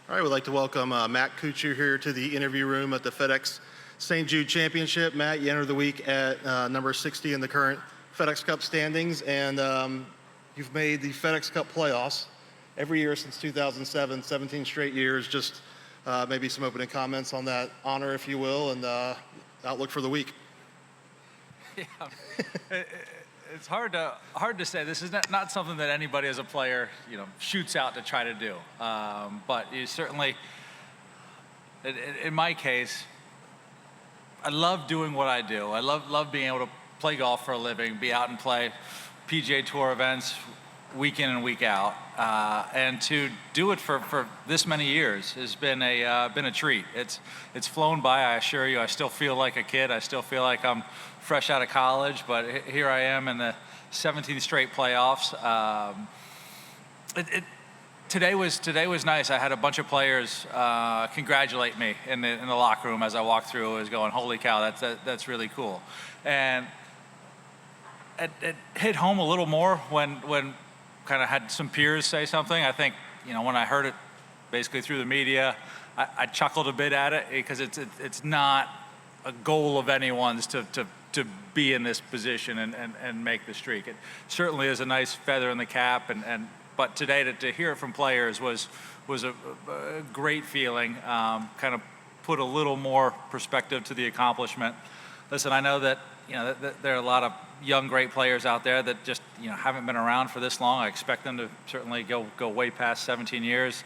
All right, we'd like to welcome Matt Kuchar here to the interview room at the FedEx St. Jude Championship. Matt, you enter the week at number 60 in the current FedEx Cup standings, and you've made the FedEx Cup playoffs every year since 2007, 17 straight years. Just maybe some opening comments on that honor, if you will, and outlook for the week. Yeah. It's hard to say. This is not something that anybody as a player, shoots out to try to do. But you certainly, in my case, I love doing what I do. I love being able to play golf for a living, be out and play PGA Tour events week in and week out, and to do it for this many years has been a treat. It's flown by. I assure you, I still feel like a kid. I still feel like I'm fresh out of college, but here I am in the 17th straight playoffs. Today was nice. I had a bunch of players congratulate me in the locker room as I walked through. I was going, "Holy cow, that's really cool," and it hit home a little more when kind of had some peers say something. I think when I heard it basically through the media, I chuckled a bit at it because it's not a goal of anyone's to be in this position and make the streak. It certainly is a nice feather in the cap, but today to hear it from players was a great feeling. Kind of put a little more perspective to the accomplishment. Listen, I know that that there are a lot of young, great players out there that just haven't been around for this long. I expect them to certainly go way past 17 years.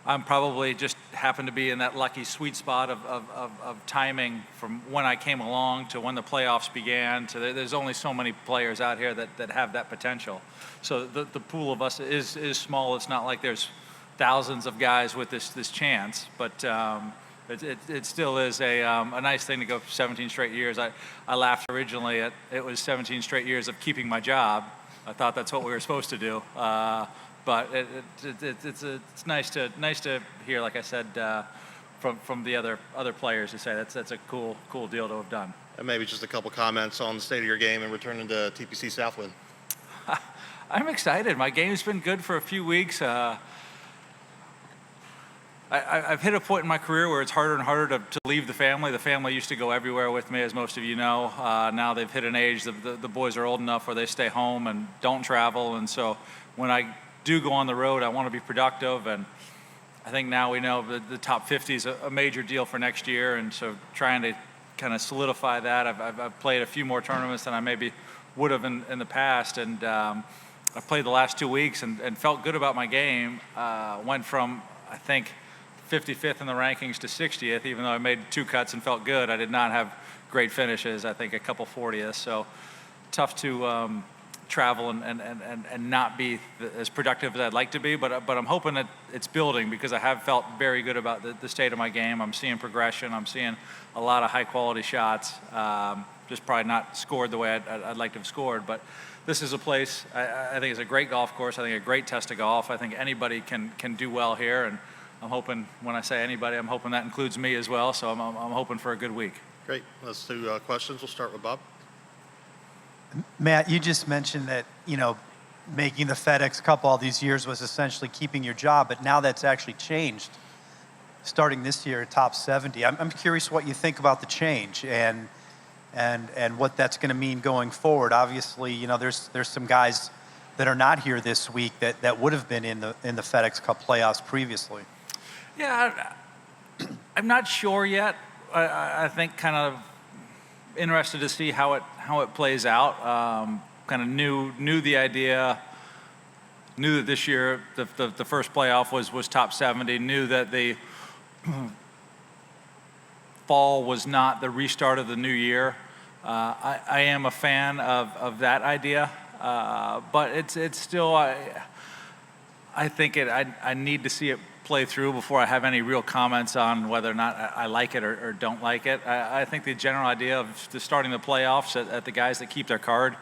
I'm probably just happened to be in that lucky sweet spot of timing from when I came along to when the playoffs began. There's only so many players out here that have that potential. So the pool of us is small. It's not like there's thousands of guys with this chance, but it still is a nice thing to go 17 straight years. I laughed originally at it was 17 straight years of keeping my job. I thought that's what we were supposed to do. But it's nice to hear, like I said, from the other players who say that's a cool deal to have done. And maybe just a couple comments on the state of your game and returning to TPC Southwind. I'm excited. My game's been good for a few weeks. I've hit a point in my career where it's harder and harder to leave the family. The family used to go everywhere with me, as most of you know. Now they've hit an age, the boys are old enough where they stay home and don't travel. And so when I do go on the road, I want to be productive. And I think now we know the top 50 is a major deal for next year. And so trying to kind of solidify that, I've played a few more tournaments than I maybe would have in the past. And I played the last 2 weeks and felt good about my game. Went from, I think, 55th in the rankings to 60th, even though I made 2 cuts and felt good. I did not have great finishes, I think a couple 40th. So tough to travel and not be as productive as I'd like to be, but I'm hoping that it's building because I have felt very good about the state of my game. I'm seeing progression. I'm seeing a lot of high quality shots. Just probably not scored the way I'd like to have scored, but this is a place I think is a great golf course. I think a great test of golf. I think anybody can do well here, and I'm hoping, when I say anybody, I'm hoping that includes me as well, so I'm hoping for a good week. Great. Let's do questions. We'll start with Bob. Matt, you just mentioned that, making the FedEx Cup all these years was essentially keeping your job, but now that's actually changed. Starting this year at top 70, I'm curious what you think about the change and what that's going to mean going forward. Obviously, there's some guys that are not here this week that would have been in the FedEx Cup playoffs previously. Yeah, I'm not sure yet. I think kind of interested to see how it plays out. Kind of knew the idea. Knew that this year the first playoff was top 70. Knew that the fall was not the restart of the new year. I am a fan of that idea, but it's still. I think I need to see it play through before I have any real comments on whether or not I like it or don't like it. I think the general idea of starting the playoffs at the guys that keep their card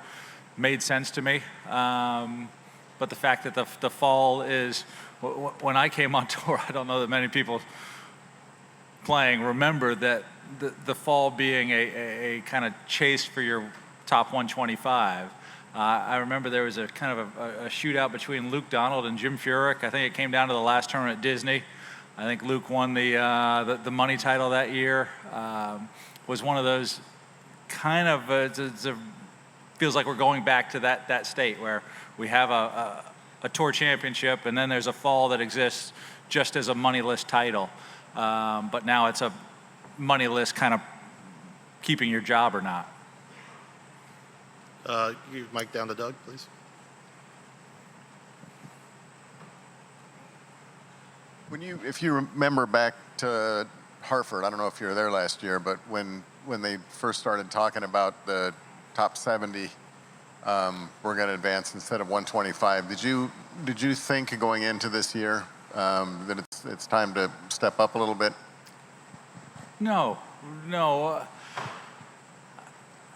made sense to me. But the fact that the fall is, when I came on tour, I don't know that many people playing remember that the fall being a kind of chase for your top 125. I remember there was a kind of a shootout between Luke Donald and Jim Furyk. I think it came down to the last tournament at Disney. I think Luke won the money title that year. Was one of those kind of feels like we're going back to that state where we have a tour championship, and then there's a fall that exists just as a moneyless title. But now it's a moneyless kind of keeping your job or not. You mic down to Doug, please. If you remember back to Hartford, I don't know if you were there last year, but when they first started talking about the top 70 we're going to advance instead of 125, did you think going into this year that it's time to step up a little bit? No.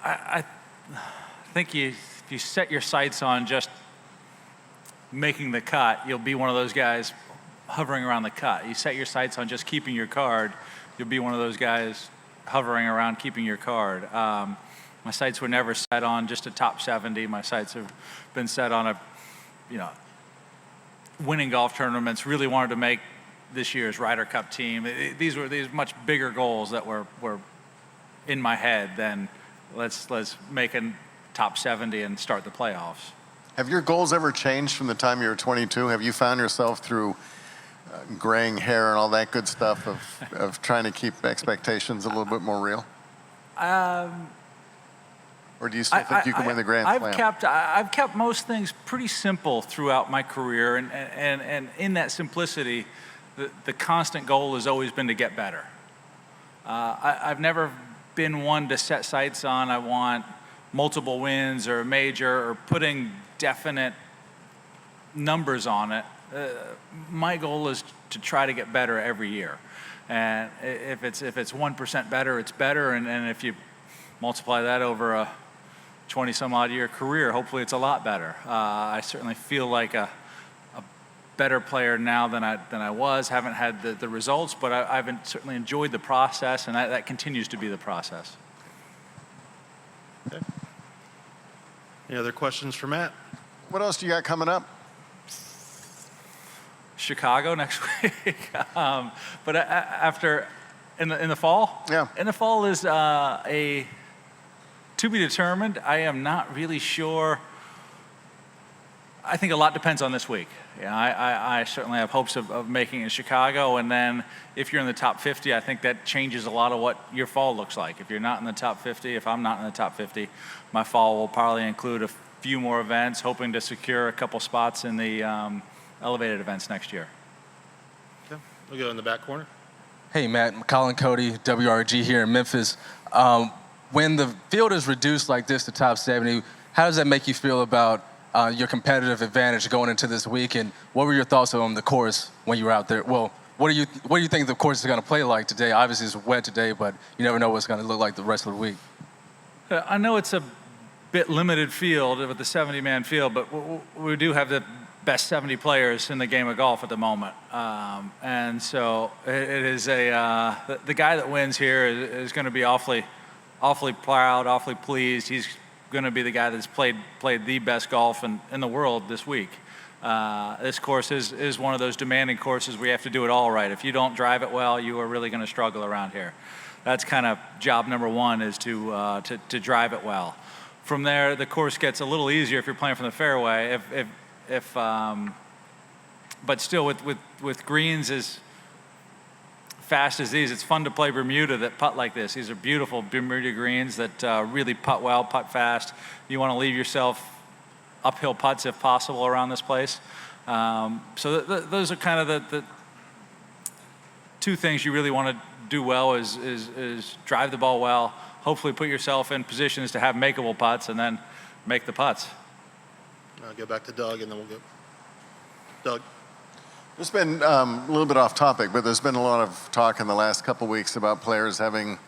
I think if you set your sights on just making the cut, you'll be one of those guys hovering around the cut. You set your sights on just keeping your card, you'll be one of those guys hovering around keeping your card. My sights were never set on just a top 70. My sights have been set on winning golf tournaments. Really wanted to make this year's Ryder Cup team. These were much bigger goals that were in my head than let's make a top 70 and start the playoffs. Have your goals ever changed from the time you were 22? Have you found yourself through graying hair and all that good stuff of trying to keep expectations a little bit more real? Or do you still think you can win the Grand Slam? I've kept most things pretty simple throughout my career, and in that simplicity, the constant goal has always been to get better. I've never been one to set sights on I want multiple wins or a major or putting definite numbers on it. My goal is to try to get better every year, and if it's 1% better, it's better, and if you multiply that over a 20-some-odd year career, hopefully it's a lot better. I certainly feel like a better player now than I was. Haven't had the results, but I've certainly enjoyed the process, and that continues to be the process. Okay. Any other questions for Matt? What else do you got coming up? Chicago next week, but after in the fall. Yeah. In the fall is a to be determined. I am not really sure. I think a lot depends on this week. Yeah, I certainly have hopes of making it in Chicago, and then if you're in the top 50, I think that changes a lot of what your fall looks like. If you're not in the top 50, if I'm not in the top 50, my fall will probably include a few more events, hoping to secure a couple spots in the elevated events next year. Okay, we'll go in the back corner. Hey, Matt. Colin Cody, WRG here in Memphis. When the field is reduced like this to top 70, how does that make you feel about your competitive advantage going into this week? And what were your thoughts on the course when you were out there? Well, what do you think the course is going to play like today? Obviously, it's wet today, but you never know what's going to look like the rest of the week. I know it's a bit limited field with the 70-man field, but we do have the best 70 players in the game of golf at the moment. And so it is the guy that wins here is going to be awfully proud, awfully pleased. He's going to be the guy that's played the best golf in the world this week. This course is one of those demanding courses where you have to do it all right. If you don't drive it well, you are really going to struggle around here. That's kind of job number one, is to drive it well. From there, the course gets a little easier if you're playing from the fairway. But still, with greens as fast as these, it's fun to play Bermuda that putt like this. These are beautiful Bermuda greens that really putt well, putt fast. You want to leave yourself uphill putts if possible around this place. So those are kind of the two things you really want to do well is drive the ball well, hopefully put yourself in positions to have makeable putts, and then make the putts. I'll go back to Doug, and then we'll go. Doug. There's been a little bit off topic, but there's been a lot of talk in the last couple weeks about players having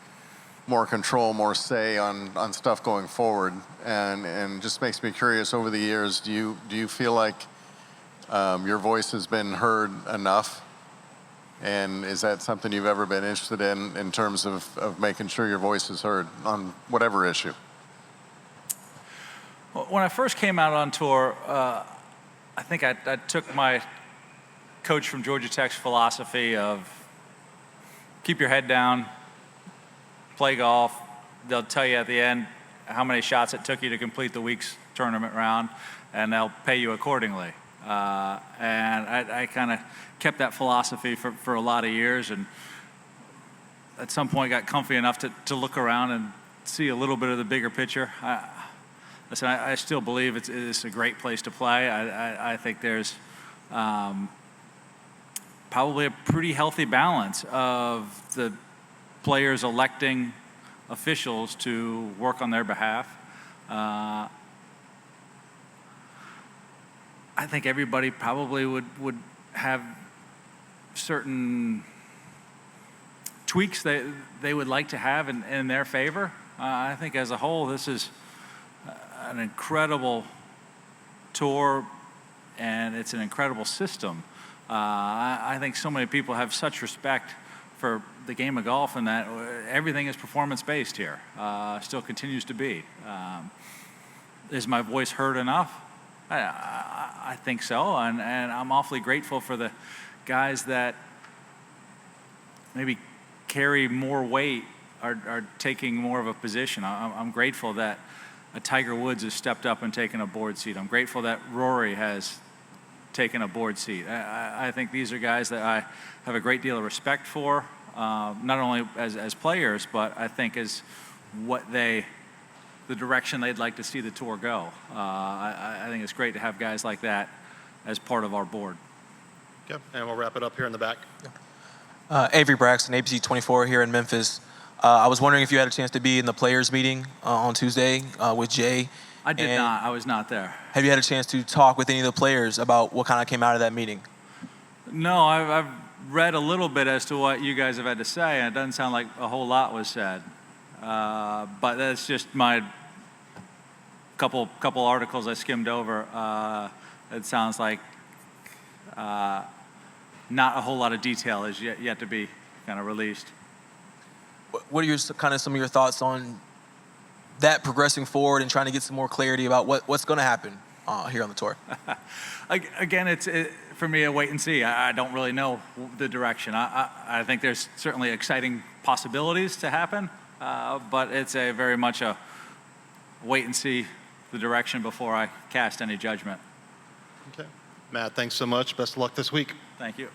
more control, more say on stuff going forward, and just makes me curious. Over the years, do you feel like your voice has been heard enough? And is that something you've ever been interested in terms of making sure your voice is heard on whatever issue? When I first came out on tour, I think I took my coach from Georgia Tech's philosophy of keep your head down, play golf. They'll tell you at the end how many shots it took you to complete the week's tournament round, and they'll pay you accordingly. And I kind of kept that philosophy for a lot of years, and at some point got comfy enough to look around and see a little bit of the bigger picture. Listen, I still believe it's a great place to play. I think there's probably a pretty healthy balance of the players electing officials to work on their behalf. I think everybody probably would have certain tweaks they would like to have in their favor. I think as a whole, this is an incredible tour, and it's an incredible system. I think so many people have such respect for the game of golf, and that everything is performance-based here. Still continues to be. Is my voice heard enough? I think so, and I'm awfully grateful for the guys that maybe carry more weight, are taking more of a position. I'm grateful that a Tiger Woods has stepped up and taken a board seat. I'm grateful that Rory has taken a board seat. I think these are guys that I have a great deal of respect for, not only as players, but I think as the direction they'd like to see the tour go. I think it's great to have guys like that as part of our board. Okay, and we'll wrap it up here in the back. Avery Braxton, ABC 24 here in Memphis. I was wondering if you had a chance to be in the players meeting on Tuesday with Jay. I did not. I was not there. Have you had a chance to talk with any of the players about what kind of came out of that meeting? No, I've read a little bit as to what you guys have had to say, and it doesn't sound like a whole lot was said. But that's just my couple articles I skimmed over. It sounds like not a whole lot of detail is yet to be kind of released. What are some of your thoughts on that progressing forward and trying to get some more clarity about what's going to happen here on the tour? Again, it's for me a wait and see. I don't really know the direction. I think there's certainly exciting possibilities to happen, but it's very much a wait and see the direction before I cast any judgment. Okay. Matt, thanks so much. Best of luck this week. Thank you.